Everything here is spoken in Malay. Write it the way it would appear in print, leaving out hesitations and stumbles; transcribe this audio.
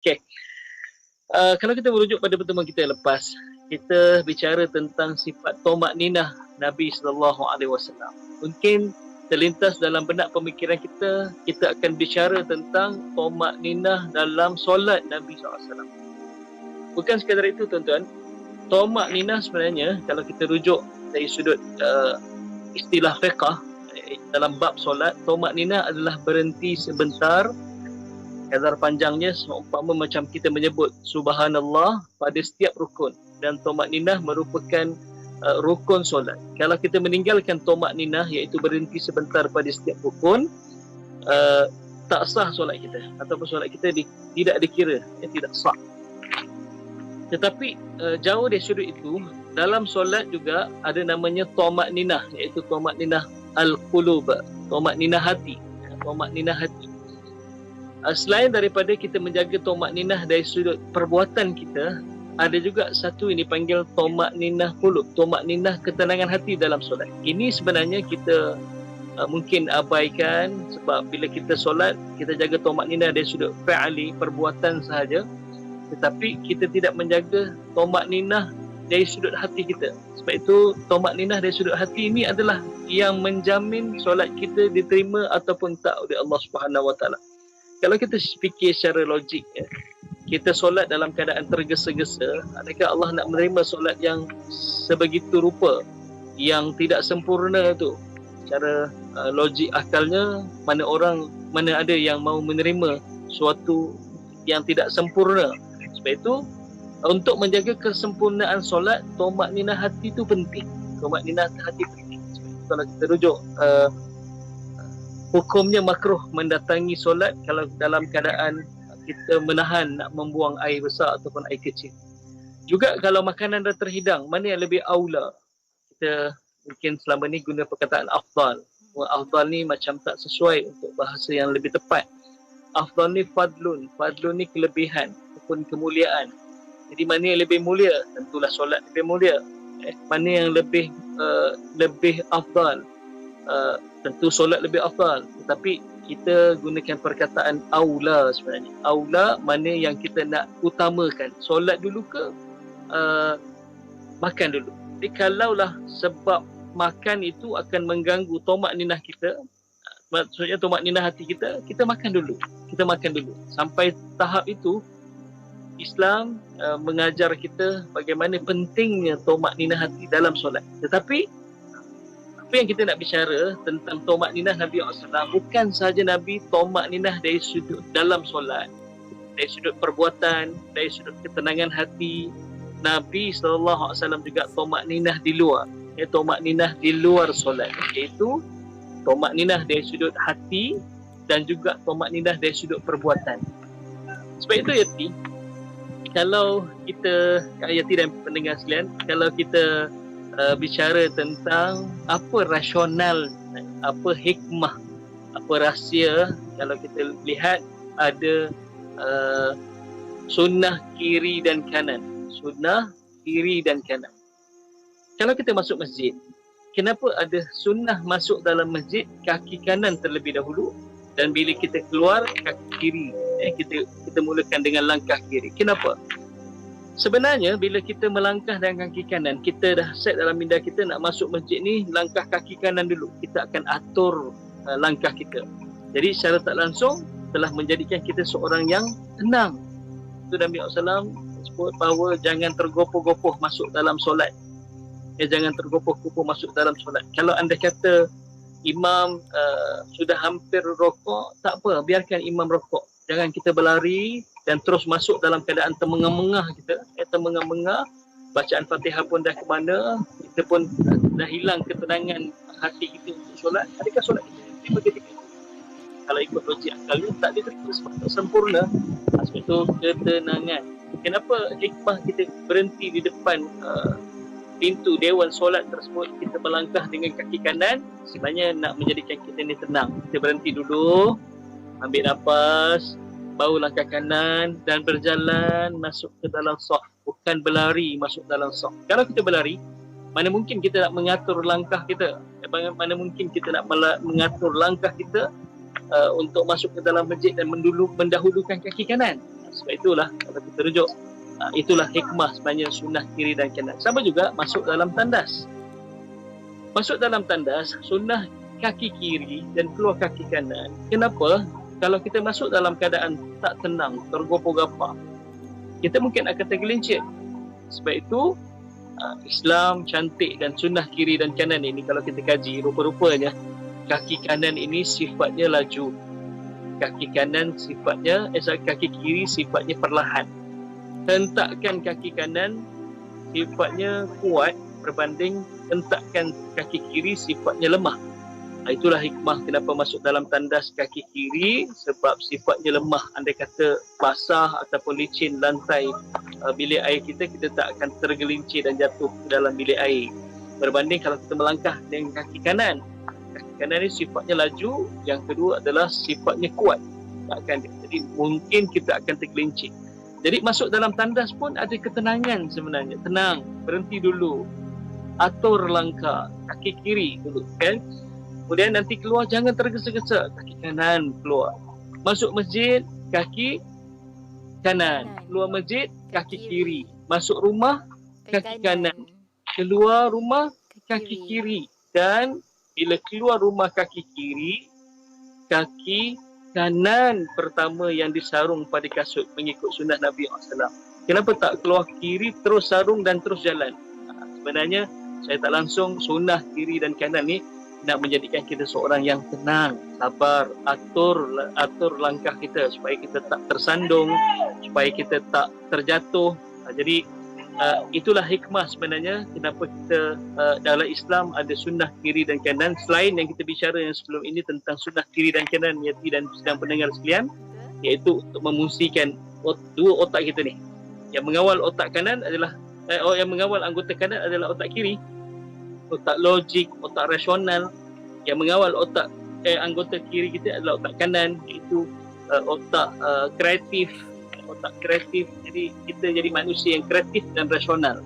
Okay. Kalau kita merujuk pada pertemuan kita yang lepas, kita bicara tentang sifat tomak ninah Nabi SAW. Mungkin terlintas dalam benak pemikiran kita, kita akan bicara tentang tomak ninah dalam solat Nabi SAW. Bukan sekadar itu tuan-tuan, tomak ninah sebenarnya kalau kita rujuk dari sudut istilah fiqah dalam bab solat, tomak ninah adalah berhenti sebentar. Kadar panjangnya seumpama macam kita menyebut subhanallah pada setiap rukun, dan tomak ninah merupakan rukun solat. Kalau kita meninggalkan tomak ninah, iaitu berhenti sebentar pada setiap rukun, tak sah solat kita, ataupun solat kita tidak dikira, tidak sah. Tetapi jauh dari sudut itu, dalam solat juga ada namanya tomak ninah, iaitu tomak ninah al-qulub, tomak ninah hati. Tomak ninah hati. Selain daripada kita menjaga tomak ninah dari sudut perbuatan kita, ada juga satu yang dipanggil tomak ninah qulub, tomak ninah ketenangan hati dalam solat. Ini sebenarnya kita mungkin abaikan, sebab bila kita solat, kita jaga tomak ninah dari sudut fa'ali, perbuatan sahaja, tetapi kita tidak menjaga tomak ninah dari sudut hati kita. Sebab itu tomak ninah dari sudut hati ini adalah yang menjamin solat kita diterima ataupun tak oleh Allah Subhanahu Wa Taala. Kalau kita fikir secara logik, kita solat dalam keadaan tergesa-gesa, adakah Allah nak menerima solat yang sebegitu rupa, yang tidak sempurna itu? Secara logik akalnya, mana ada yang mau menerima suatu yang tidak sempurna. Sebab itu, untuk menjaga kesempurnaan solat, tomak ninah hati itu penting. Tomak ninah hati penting. Sebab itu, kalau kita rujuk hukumnya makruh mendatangi solat kalau dalam keadaan kita menahan nak membuang air besar ataupun air kecil. Juga kalau makanan dah terhidang, mana yang lebih aula? Kita mungkin selama ni guna perkataan afdal. Afdal ni macam tak sesuai untuk bahasa yang lebih tepat. Afdal ni fadlun. Fadlun ni kelebihan ataupun kemuliaan. Jadi mana yang lebih mulia? Tentulah solat lebih mulia. Mana yang lebih afdal? Tentu solat lebih afdal, tetapi kita gunakan perkataan aula sebenarnya. Aula mana yang kita nak utamakan, solat dulu ke makan dulu. Jadi kalaulah sebab makan itu akan mengganggu tomak ninah kita, maksudnya tomak ninah hati kita, kita makan dulu. Sampai tahap itu Islam mengajar kita bagaimana pentingnya tomak ninah hati dalam solat. Tetapi apa yang kita nak bicara tentang tomak ninah Nabi SAW, bukan sahaja Nabi tomak ninah dari sudut dalam solat, dari sudut perbuatan, dari sudut ketenangan hati. Nabi SAW juga tomak ninah di luar, tomak ninah di luar solat, iaitu tomak ninah dari sudut hati dan juga tomak ninah dari sudut perbuatan. Sebab itu Yati, kalau kita, Yati dan pendengar sekalian, kalau kita bicara tentang apa rasional, apa hikmah, apa rahsia, kalau kita lihat ada sunnah kiri dan kanan. Sunnah kiri dan kanan. Kalau kita masuk masjid, kenapa ada sunnah masuk dalam masjid kaki kanan terlebih dahulu, dan bila kita keluar kaki kiri, kita mulakan dengan langkah kiri. Kenapa? Sebenarnya bila kita melangkah dengan kaki kanan, kita dah set dalam minda kita nak masuk masjid ni, langkah kaki kanan dulu. Kita akan atur langkah kita. Jadi secara tak langsung telah menjadikan kita seorang yang tenang. Itu Nabi SAW sebut bahawa jangan tergopoh-gopoh masuk dalam solat. Jangan tergopoh-gopoh masuk dalam solat. Kalau anda kata imam sudah hampir rokok, tak apa, biarkan imam rokok. Jangan kita berlari dan terus masuk dalam keadaan termengah-mengah kita. Termengah-mengah, bacaan Fatihah pun dah ke mana, kita pun dah hilang ketenangan hati kita untuk solat. Adakah solat kita terima ketika itu? Kalau ikut logik akal ni, tak diterima sebab tak sempurna. Sebab itu ketenangan. Kenapa hikmah kita berhenti di depan pintu dewan solat tersebut, kita melangkah dengan kaki kanan? Sebenarnya nak menjadikan kita ni tenang. Kita berhenti dulu, ambil nafas, bahu langkah kanan dan berjalan masuk ke dalam saf, bukan berlari masuk dalam saf. Kalau kita berlari, mana mungkin kita nak mengatur langkah kita, mana mungkin kita nak mengatur langkah kita untuk masuk ke dalam masjid dan mendahulukan kaki kanan. Sebab itulah kalau kita rujuk, itulah hikmah sebenarnya sunnah kiri dan kanan. Sama juga masuk dalam tandas. Masuk dalam tandas, sunnah kaki kiri dan keluar kaki kanan. Kenapa? Kalau kita masuk dalam keadaan tak tenang, tergopoh-gapah, kita mungkin akan tergelincir. Sebab itu, Islam cantik dan sunnah kiri dan kanan ini kalau kita kaji, rupa-rupanya kaki kanan ini sifatnya laju. Kaki kanan sifatnya, kaki kiri sifatnya perlahan. Hentakkan kaki kanan sifatnya kuat berbanding hentakkan kaki kiri sifatnya lemah. Itulah hikmah kenapa masuk dalam tandas kaki kiri, sebab sifatnya lemah. Andai kata basah ataupun licin lantai bilik air kita, kita tak akan tergelincir dan jatuh ke dalam bilik air. Berbanding kalau kita melangkah dengan kaki kanan. Kaki kanan ini sifatnya laju, yang kedua adalah sifatnya kuat. Jadi mungkin kita akan tergelincir. Jadi masuk dalam tandas pun ada ketenangan sebenarnya. Tenang, berhenti dulu. Atur langkah, kaki kiri dulu, kan? Kemudian nanti keluar jangan tergesa-gesa, kaki kanan keluar. Masuk masjid, kaki kanan. Keluar masjid, kaki kiri. Masuk rumah, kaki kanan. Keluar rumah, kaki kiri. Dan bila keluar rumah kaki kiri, kaki kanan pertama yang disarung pada kasut mengikut sunnah Nabi SAW. Kenapa tak keluar kiri terus sarung dan terus jalan? Sebenarnya saya tak langsung sunnah kiri dan kanan ni nak menjadikan kita seorang yang tenang, sabar, atur langkah kita supaya kita tak tersandung, supaya kita tak terjatuh. Jadi itulah hikmah sebenarnya kenapa kita dalam Islam ada sunnah kiri dan kanan. Selain yang kita bicara yang sebelum ini tentang sunnah kiri dan kanan, Yati dan sedang pendengar sekalian, iaitu untuk memungsikan dua otak kita ni. Yang mengawal otak kanan adalah yang mengawal anggota kanan adalah otak kiri. Otak logik, otak rasional. Yang mengawal otak anggota kiri kita adalah otak kanan, iaitu otak kreatif. Otak kreatif. Jadi kita jadi manusia yang kreatif dan rasional.